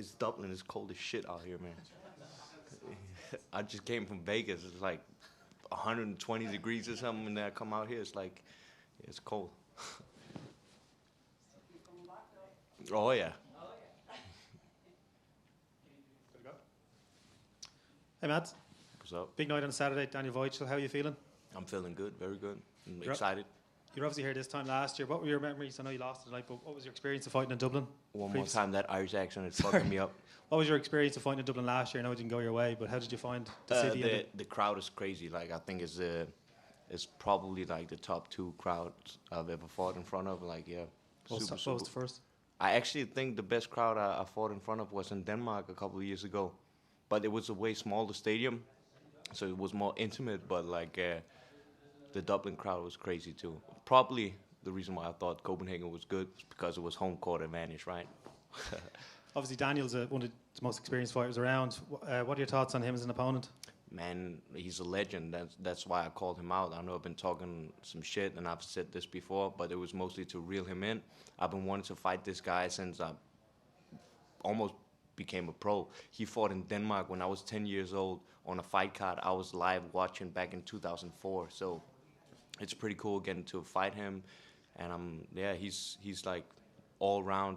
It's Dublin. It's cold as shit out here, man. I just came from Vegas. It's like 120 degrees or something, and then I come out here. It's like it's cold. Oh yeah. Hey Matt, What's up? big night on Saturday. Daniel Voichel, how are you feeling? I'm feeling good. Very good. I'm You're excited. You're obviously here this time last year. What were your memories? I know you lost tonight, but what was your experience of fighting in Dublin? One Previous- more time, that Irish accent is fucking me up. What was your experience of fighting in Dublin last year? I know it didn't go your way, but how did you find the city? and The crowd is crazy. Like I think it's probably like the top 2 crowds I've ever fought in front of. Like yeah, what was the first? I actually think the best crowd I fought in front of was in Denmark a couple of years ago, but it was a way smaller stadium, so it was more intimate. But like the Dublin crowd was crazy too. Probably the reason why I thought Copenhagen was good was because it was home court advantage, right? Obviously, Daniel's one of the most experienced fighters around. What are your thoughts on him as an opponent? Man, he's a legend. That's why I called him out. I know I've been talking some shit, and I've said this before, but it was mostly to reel him in. I've been wanting to fight this guy since I almost became a pro. He fought in Denmark when I was 10 years old on a fight card. I was live watching back in 2004, so it's pretty cool getting to fight him. And he's like all round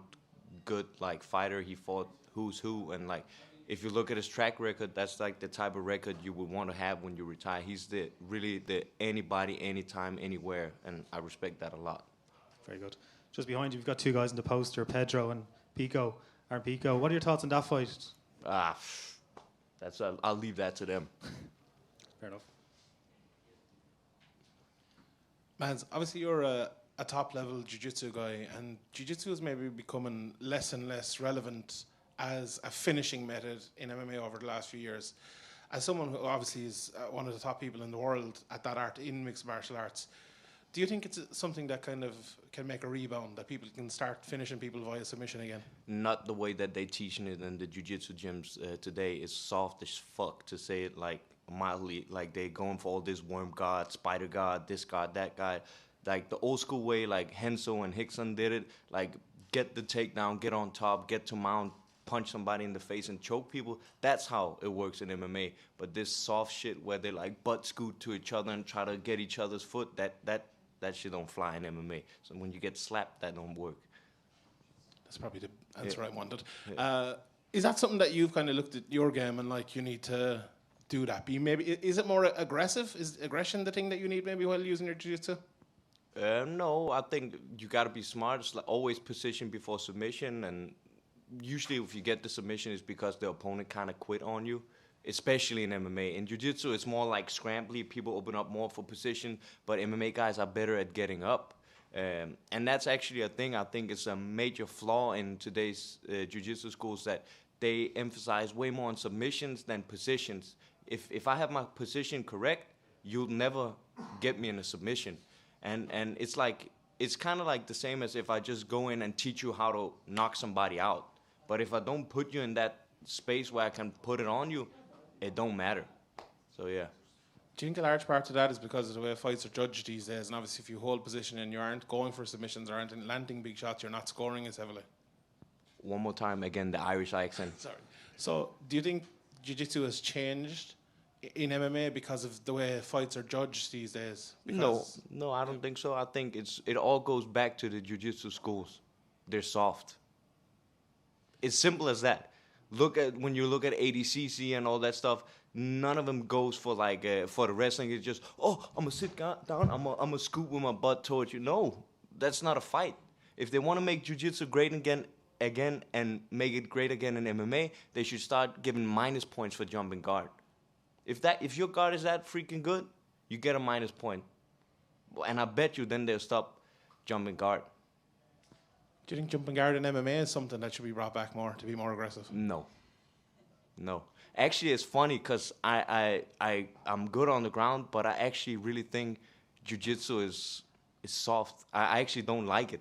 good like fighter. He fought who's who, and like if you look at his track record, that's like the type of record you would want to have when you retire. He's really the anybody, anytime, anywhere, and I respect that a lot. Very good. Just behind you, we've got 2 guys in the poster, Pedro and Pico. Aaron Pico, what are your thoughts on that fight? I'll leave that to them. Fair enough. Mans, obviously you're a top-level jiu-jitsu guy, and jiu-jitsu is maybe becoming less and less relevant as a finishing method in MMA over the last few years. As someone who obviously is one of the top people in the world at that art in mixed martial arts, do you think it's something that kind of can make a rebound, that people can start finishing people via submission again? Not the way that they teaching it in the jiu-jitsu gyms today. It's soft as fuck, to say it like mildly. Like they going for all this worm guard, spider guard, this guard, that guy. Like the old school way, like Henso and Hickson did it. Like get the takedown, get on top, get to mount, punch somebody in the face and choke people. That's how it works in MMA. But this soft shit where they like butt scoot to each other and try to get each other's foot, that shit don't fly in MMA. So when you get slapped, that don't work. That's probably the answer I wanted. Yeah. Is that something that you've kind of looked at your game and like you need to do that? Is it more aggressive? Is aggression the thing that you need maybe while using your jiu-jitsu? No, I think you got to be smart. It's like always position before submission, and usually if you get the submission, it's because the opponent kind of quit on you, especially in MMA. In Jiu-Jitsu, it's more like scrambly. People open up more for position, but MMA guys are better at getting up. And that's actually a thing. I think it's a major flaw in today's Jiu-Jitsu schools, that they emphasize way more on submissions than positions. If I have my position correct, you'll never get me in a submission. And it's like, it's kind of like the same as if I just go in and teach you how to knock somebody out. But if I don't put you in that space where I can put it on you, it don't matter. So yeah. Do you think a large part of that is because of the way fights are judged these days? And obviously if you hold position and you aren't going for submissions or aren't landing big shots, you're not scoring as heavily? One more time, again, the Irish accent. Sorry. So do you think jiu-jitsu has changed in MMA because of the way fights are judged these days? Because No, I don't think so. I think it all goes back to the jiu-jitsu schools. They're soft. It's simple as that. When you look at ADCC and all that stuff, none of them goes for like for the wrestling. It's just, I'm gonna sit down, I'm gonna scoop with my butt towards you. No, that's not a fight. If they want to make jiu-jitsu great again and make it great again in MMA, they should start giving minus points for jumping guard. If your guard is that freaking good, you get a minus point. And I bet you then they'll stop jumping guard. Do you think jumping guard in MMA is something that should be brought back more to be more aggressive? No. Actually, it's funny because I'm good on the ground, but I actually really think jiu-jitsu is soft. I actually don't like it.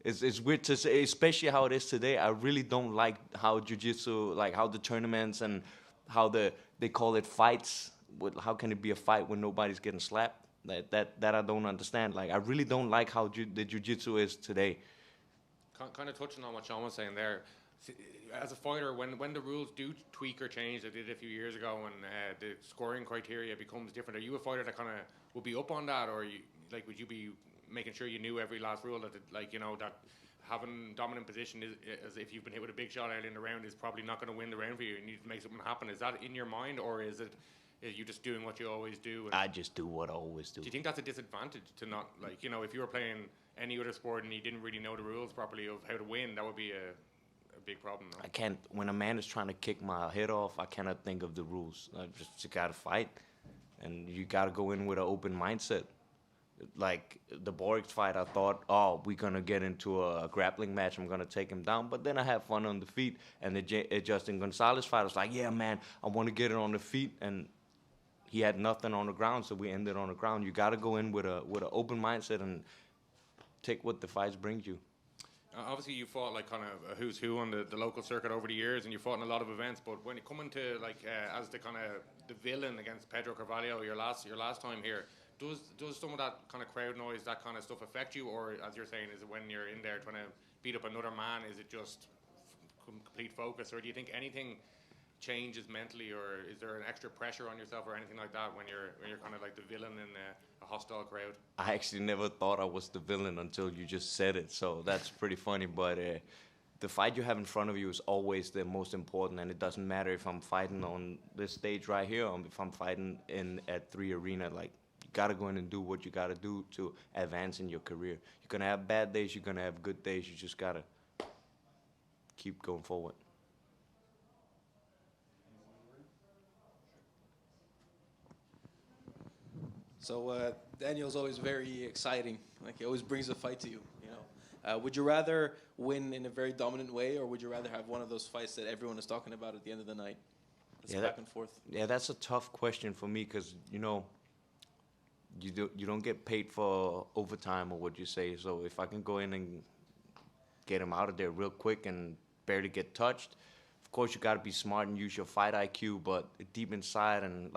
It's weird to say, especially how it is today. I really don't like how jiu-jitsu, like how the tournaments and how they call it fights. How can it be a fight when nobody's getting slapped? That I don't understand. Like I really don't like how the jiu-jitsu is today. Kind of touching on what Sean was saying there, as a fighter, when the rules do tweak or change, they did a few years ago, and the scoring criteria becomes different, are you a fighter that kind of would be up on that, or would you be making sure you knew every last rule, that that having dominant position is, as if you've been hit with a big shot early in the round, is probably not going to win the round for you, and you need to make something happen? Is that in your mind, or is you just doing what you always do? I just do what I always do. Do you think that's a disadvantage to not, if you were playing any other sport and you didn't really know the rules properly of how to win, that would be a big problem, no? I can't, when a man is trying to kick my head off, I cannot think of the rules. You gotta fight, and you gotta go in with an open mindset. Like the Borix fight, I thought, oh, we're gonna get into a grappling match, I'm gonna take him down, but then I had fun on the feet. And the Justin Gonzalez fight, I was like, yeah, man, I want to get it on the feet, and he had nothing on the ground, so we ended on the ground. You gotta go in with an open mindset and take what the fights brings you. Obviously, you fought like kind of a who's who on the local circuit over the years, and you fought in a lot of events. But when you come into as the kind of the villain against Pedro Carvalho, your last time here, does some of that kind of crowd noise, that kind of stuff affect you, or as you're saying, is it when you're in there trying to beat up another man, is it just complete focus, or do you think anything changes mentally, or is there an extra pressure on yourself or anything like that when you're kind of like the villain in a hostile crowd? I actually never thought I was the villain until you just said it, so that's pretty funny. But the fight you have in front of you is always the most important, and it doesn't matter if I'm fighting on this stage right here or if I'm fighting at 3 Arena. Like, you gotta go in and do what you gotta do to advance in your career. You're gonna have bad days, you're gonna have good days. You just gotta keep going forward. So Daniel's always very exciting. Like, he always brings a fight to you. Would you rather win in a very dominant way, or would you rather have one of those fights that everyone is talking about at the end of the night? It's back and forth. Yeah, that's a tough question for me, because you don't get paid for overtime or what you say. So if I can go in and get him out of there real quick and barely get touched, of course you got to be smart and use your fight IQ. But deep inside and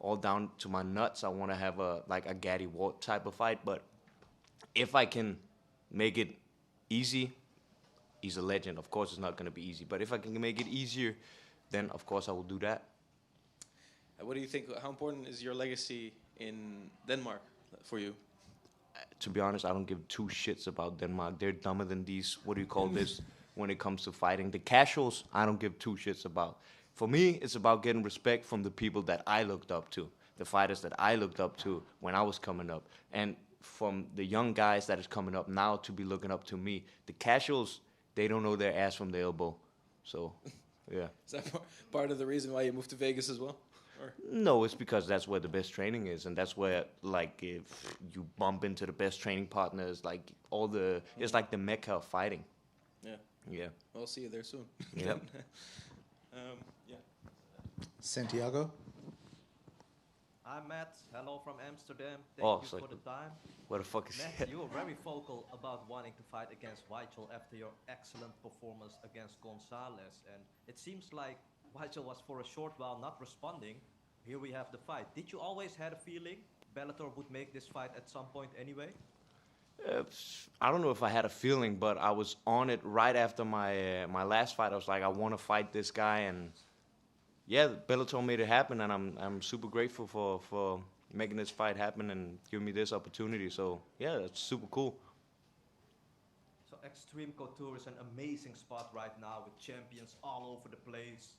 all down to my nuts, I want to have a Gaddy Walt type of fight. But if I can make it easy, he's a legend. Of course, it's not going to be easy. But if I can make it easier, then of course I will do that. What do you think? How important is your legacy in Denmark for you? To be honest, I don't give two shits about Denmark. They're dumber than these, what do you call this, when it comes to fighting. The casuals, I don't give two shits about. For me, it's about getting respect from the people that I looked up to, the fighters that I looked up to when I was coming up, and from the young guys that is coming up now to be looking up to me. The casuals, they don't know their ass from their elbow. So, yeah. Is that part of the reason why you moved to Vegas as well? Or? No, it's because that's where the best training is, and that's where, if you bump into the best training partners, it's like the mecca of fighting. Yeah. Yeah. I'll see you there soon. Yep. Yeah. Santiago? I'm Matt. Hello from Amsterdam. Thank you for the time. What the fuck is Matt, that? you were very vocal about wanting to fight against Weichel after your excellent performance against Gonzalez. And it seems like Weichel was for a short while not responding. Here we have the fight. Did you always have a feeling Bellator would make this fight at some point anyway? I don't know if I had a feeling, but I was on it right after my last fight. I was like, I want to fight this guy, and yeah, Bellator made it happen, and I'm super grateful for making this fight happen and giving me this opportunity. So yeah, it's super cool. So Extreme Couture is an amazing spot right now with champions all over the place,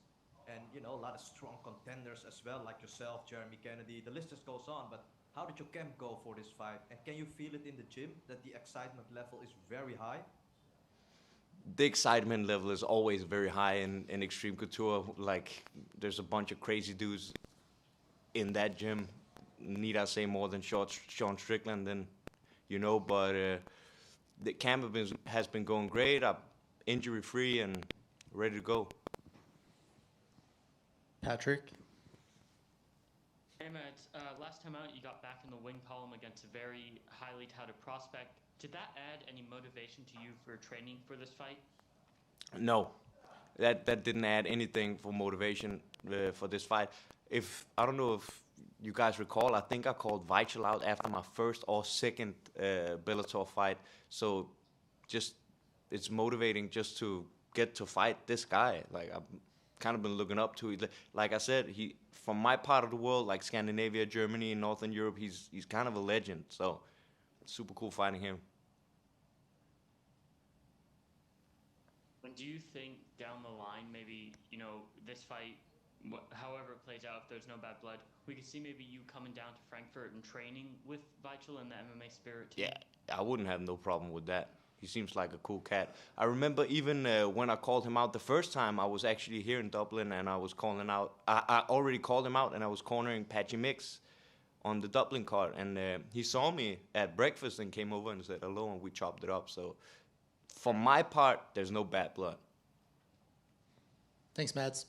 and a lot of strong contenders as well, like yourself, Jeremy Kennedy. The list just goes on, but how did your camp go for this fight? And can you feel it in the gym that the excitement level is very high? The excitement level is always very high in Extreme Couture. There's a bunch of crazy dudes in that gym. Need I say more than Sean Strickland? But the camp has been going great. I'm injury-free and ready to go. Patrick? Hey Matt, last time out you got back in the win column against a very highly touted prospect. Did that add any motivation to you for training for this fight? No, that didn't add anything for motivation for this fight. I don't know if you guys recall, I think I called Weichel out after my first or second Bellator fight. So it's motivating just to get to fight this guy. Like, I've kind of been looking up to. Like I said, he from my part of the world, like Scandinavia, Germany, and Northern Europe, he's kind of a legend. So, super cool fighting him. And do you think down the line, maybe, you know, this fight, however it plays out, if there's no bad blood, we could see maybe you coming down to Frankfurt and training with Vital and the MMA Spirit team? Yeah, I wouldn't have no problem with that. He seems like a cool cat. I remember even when I called him out the first time, I was actually here in Dublin, and I was calling out. I already called him out, and I was cornering Patchy Mix on the Dublin card, and he saw me at breakfast and came over and said hello, and we chopped it up. So, for my part, there's no bad blood. Thanks, Mads.